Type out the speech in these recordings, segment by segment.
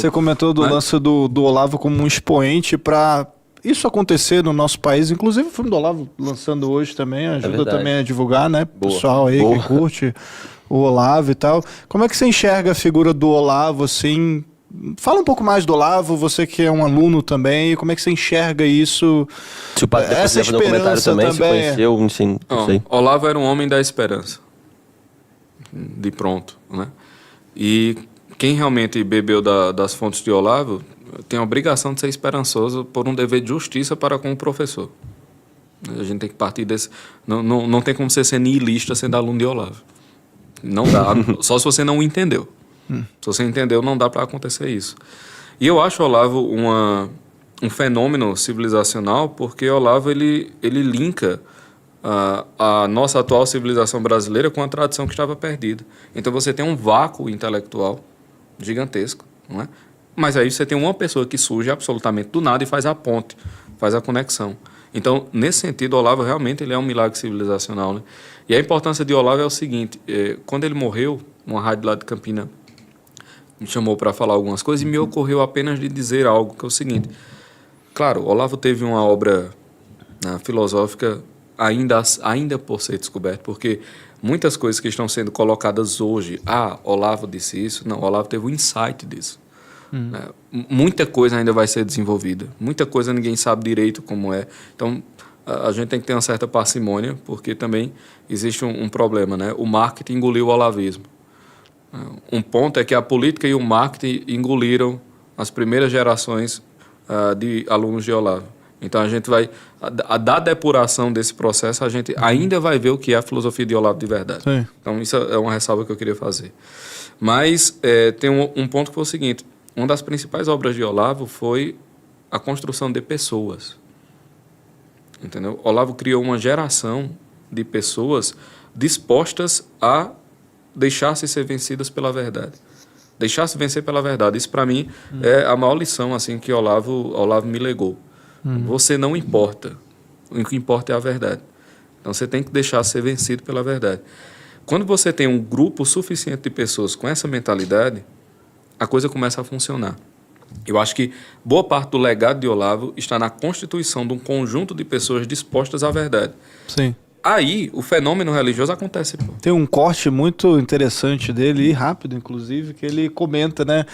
Você comentou do lance do Olavo como um expoente para isso acontecer no nosso país. Inclusive o filme do Olavo lançando hoje também ajuda também a divulgar, né? Pessoal aí que curte o Olavo e tal. Como é que você enxerga a figura do Olavo, assim? Fala um pouco mais do Olavo, você que é um aluno também, como é que você enxerga isso? Se o Pato essa esperança um comentário também, se conheceu, enfim, não sei. Olavo era um homem da esperança, de pronto, né? E quem realmente bebeu das fontes de Olavo tem a obrigação de ser esperançoso por um dever de justiça para com o professor. A gente tem que partir desse... Não tem como você ser niilista sendo aluno de Olavo. Não dá, só se você não o entendeu. Se você entendeu, não dá para acontecer isso. E eu acho Olavo um fenômeno civilizacional porque Olavo ele linka a nossa atual civilização brasileira com a tradição que estava perdida. Então você tem um vácuo intelectual gigantesco, não é? Mas aí você tem uma pessoa que surge absolutamente do nada e faz a ponte, faz a conexão. Então, nesse sentido, Olavo realmente ele é um milagre civilizacional, né? E a importância de Olavo é o seguinte, quando ele morreu, uma rádio lá de Campina me chamou para falar algumas coisas e me ocorreu apenas de dizer algo, que é o seguinte. Claro, Olavo teve uma obra filosófica ainda por ser descoberta, porque muitas coisas que estão sendo colocadas hoje, Olavo disse isso, não, Olavo teve um insight disso. Muita coisa ainda vai ser desenvolvida, muita coisa ninguém sabe direito como é. Então, a gente tem que ter uma certa parcimônia, porque também existe um problema, né? O marketing engoliu o olavismo. Um ponto é que a política e o marketing engoliram as primeiras gerações de alunos de Olavo. Então, a gente vai... Da depuração desse processo, a gente ainda vai ver o que é a filosofia de Olavo de verdade. Sim. Então, isso é uma ressalva que eu queria fazer. Mas tem um ponto que foi o seguinte. Uma das principais obras de Olavo foi a construção de pessoas. Entendeu? Olavo criou uma geração de pessoas dispostas a deixar-se ser vencidas pela verdade. Deixar-se vencer pela verdade. Isso, para mim, é a maior lição assim, que Olavo me legou. Você não importa. O que importa é a verdade. Então, você tem que deixar ser vencido pela verdade. Quando você tem um grupo suficiente de pessoas com essa mentalidade, a coisa começa a funcionar. Eu acho que boa parte do legado de Olavo está na constituição de um conjunto de pessoas dispostas à verdade. Sim. Aí, o fenômeno religioso acontece. Pô. Tem um corte muito interessante dele, e rápido, inclusive, que ele comenta, né?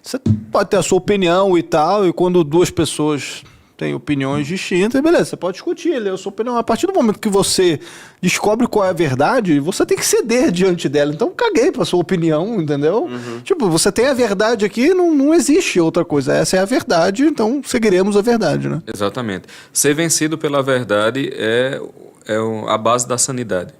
Você pode ter a sua opinião e tal, e quando duas pessoas têm opiniões distintas, beleza, você pode discutir, ele é a sua opinião. A partir do momento que você descobre qual é a verdade, você tem que ceder diante dela. Então, caguei pra sua opinião, entendeu? Tipo, você tem a verdade aqui, não existe outra coisa. Essa é a verdade, então seguiremos a verdade, né? Exatamente. Ser vencido pela verdade é a base da sanidade.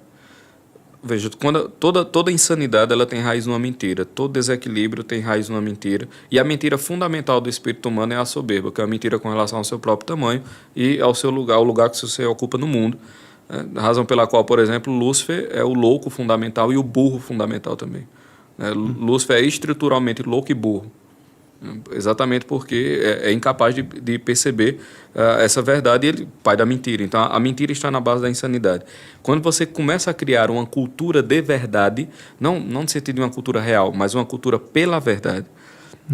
Veja, toda insanidade ela tem raiz numa mentira. Todo desequilíbrio tem raiz numa mentira. E a mentira fundamental do espírito humano é a soberba, que é a mentira com relação ao seu próprio tamanho e ao seu lugar, o lugar que você ocupa no mundo. A razão pela qual, por exemplo, Lúcifer é o louco fundamental e o burro fundamental também. Lúcifer é estruturalmente louco e burro. Exatamente porque é incapaz de perceber essa verdade, ele pai da mentira. Então, a mentira está na base da insanidade. Quando você começa a criar uma cultura de verdade, não no sentido de uma cultura real, mas uma cultura pela verdade,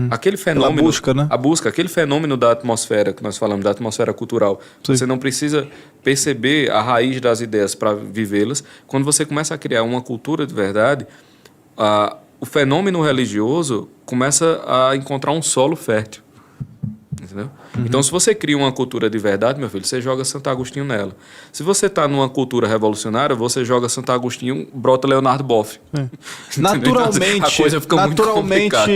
aquele fenômeno... Pela busca, né? A busca, aquele fenômeno da atmosfera, que nós falamos, da atmosfera cultural. Sim. Você não precisa perceber a raiz das ideias para vivê-las. Quando você começa a criar uma cultura de verdade... o fenômeno religioso começa a encontrar um solo fértil. Entendeu? Então, se você cria uma cultura de verdade, meu filho, você joga Santo Agostinho nela. Se você está numa cultura revolucionária, você joga Santo Agostinho, brota Leonardo Boff. Naturalmente, a coisa fica muito complicada.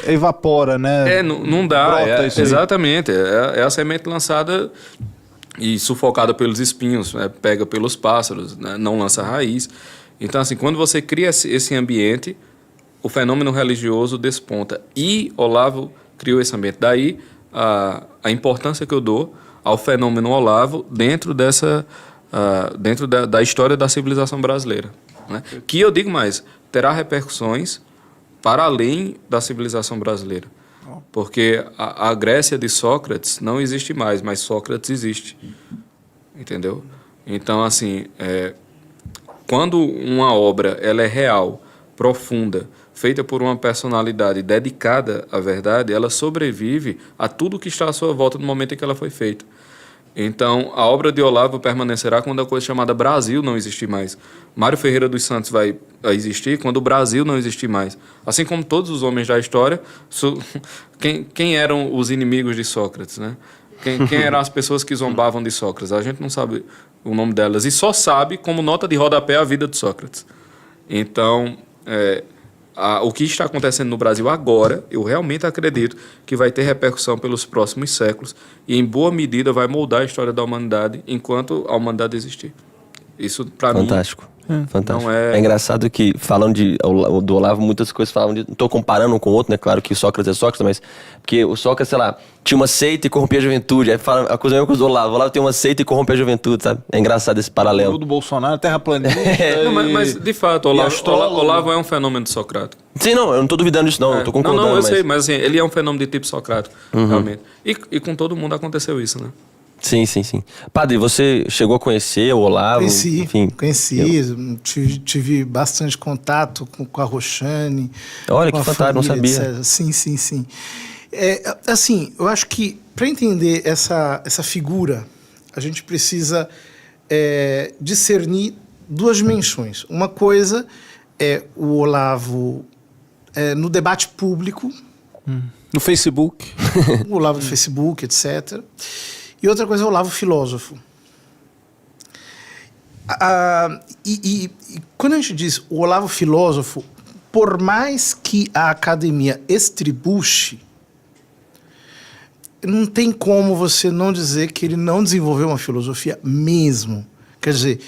Evapora, né? Não dá. Exatamente. É a semente lançada e sufocada pelos espinhos, pega pelos pássaros, não lança raiz. Então, assim, quando você cria esse ambiente, o fenômeno religioso desponta. E Olavo criou esse ambiente. Daí a importância que eu dou ao fenômeno Olavo dentro da história da civilização brasileira. Né? Que eu digo mais, terá repercussões para além da civilização brasileira. Porque a Grécia de Sócrates não existe mais, mas Sócrates existe. Entendeu? Então, assim... quando uma obra ela é real, profunda, feita por uma personalidade dedicada à verdade, ela sobrevive a tudo que está à sua volta no momento em que ela foi feita. Então, a obra de Olavo permanecerá quando a coisa chamada Brasil não existir mais. Mário Ferreira dos Santos vai existir quando o Brasil não existir mais. Assim como todos os homens da história, quem eram os inimigos de Sócrates, né? Quem eram as pessoas que zombavam de Sócrates? A gente não sabe o nome delas e só sabe, como nota de rodapé, a vida de Sócrates. Então, o que está acontecendo no Brasil agora, eu realmente acredito que vai ter repercussão pelos próximos séculos e, em boa medida, vai moldar a história da humanidade enquanto a humanidade existir. Isso, para mim... Fantástico. Fantástico. É engraçado que, falando do Olavo, muitas coisas falavam de... Não estou comparando um com o outro, né? Claro que o Sócrates é Sócrates, mas... Porque o Sócrates, sei lá, tinha uma seita e corrompia a juventude. Aí fala a coisa mesmo com o Olavo. O Olavo tem uma seita e corrompe a juventude, sabe? É engraçado esse paralelo. O do Bolsonaro, terraplanista. Não, mas, de fato, Olavo é um fenômeno socrático. Sim, não, eu não estou duvidando disso, não. Eu estou concordando. Não, eu sei, mas assim, ele é um fenômeno de tipo socrático, realmente. E com todo mundo aconteceu isso, né? Sim. Padre, você chegou a conhecer o Olavo? Conheci. Tive bastante contato com a Roxane. Olha, que fantástico, não sabia. Etc. Sim. Assim, eu acho que para entender essa figura, a gente precisa discernir duas dimensões. Uma coisa é o Olavo no debate público. No Facebook. O Olavo no Facebook, etc. E outra coisa é o Olavo filósofo. E quando a gente diz o Olavo filósofo, por mais que a academia estribuche, não tem como você não dizer que ele não desenvolveu uma filosofia mesmo. Quer dizer,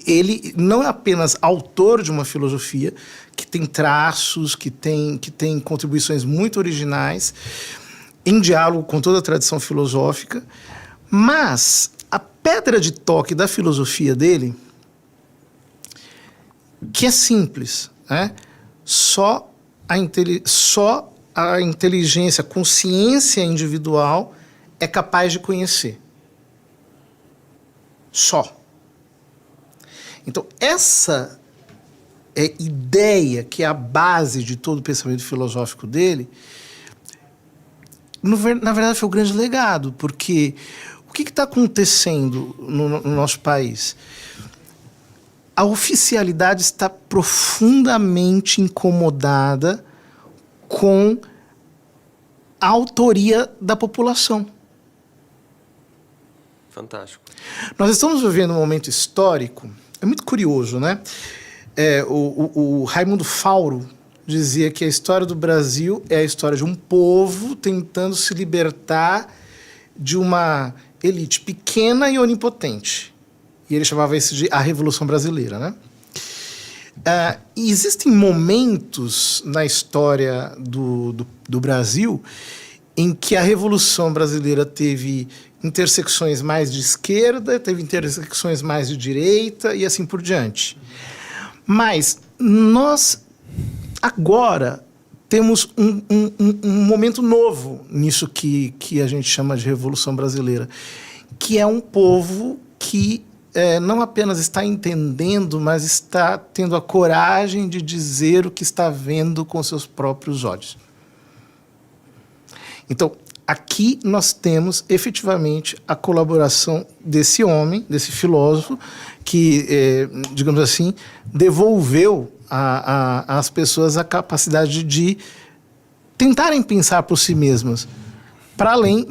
ele não é apenas autor de uma filosofia que tem traços, que tem contribuições muito originais, em diálogo com toda a tradição filosófica, mas a pedra de toque da filosofia dele, que é simples, né? Só a inteligência, a consciência individual é capaz de conhecer. Só. Então, essa ideia que é a base de todo o pensamento filosófico dele, na verdade, foi o grande legado, porque o que está acontecendo no nosso país? A oficialidade está profundamente incomodada com a autoria da população. Fantástico. Nós estamos vivendo um momento histórico, é muito curioso, né? O Raimundo Fauro dizia que a história do Brasil é a história de um povo tentando se libertar de uma elite pequena e onipotente. E ele chamava isso de a Revolução Brasileira, né? E existem momentos na história do Brasil em que a Revolução Brasileira teve intersecções mais de esquerda, teve intersecções mais de direita e assim por diante. Mas nós agora temos um momento novo nisso que a gente chama de Revolução Brasileira, que é um povo que não apenas está entendendo, mas está tendo a coragem de dizer o que está vendo com seus próprios olhos. Então, aqui nós temos efetivamente a colaboração desse homem, desse filósofo, que, digamos assim, devolveu às pessoas a capacidade de tentarem pensar por si mesmas, para além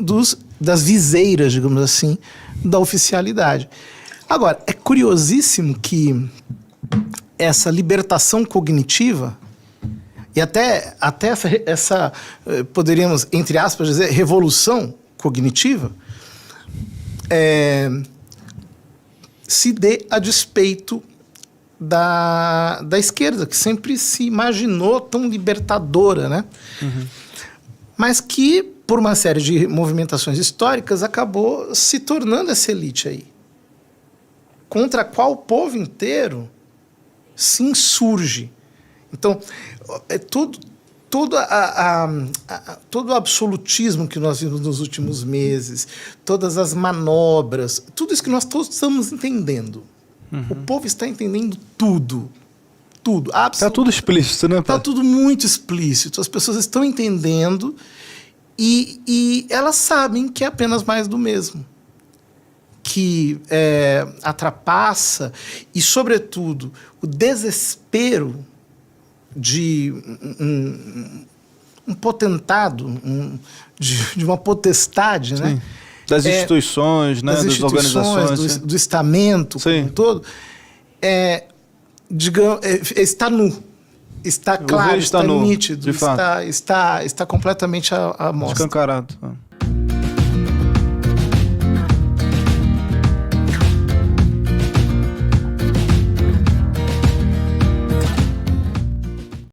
das viseiras, digamos assim, da oficialidade. Agora, é curiosíssimo que essa libertação cognitiva, e até essa poderíamos, entre aspas, dizer, revolução cognitiva, se dê a despeito da esquerda, que sempre se imaginou tão libertadora, né? Uhum. Mas que, por uma série de movimentações históricas, acabou se tornando essa elite aí, contra a qual o povo inteiro se insurge. Então, todo o absolutismo que nós vimos nos últimos meses, todas as manobras, tudo isso que nós todos estamos entendendo. Uhum. O povo está entendendo tudo. Tudo. Tá tudo explícito, né? Tá tudo muito explícito. As pessoas estão entendendo e elas sabem que é apenas mais do mesmo. Que atrapassa e, sobretudo, o desespero de um potentado, de uma potestade, né? Das instituições, né? Das organizações. Do estamento, como um todo, está nu. Está claro, está nítido, está completamente à mostra. Escancarado.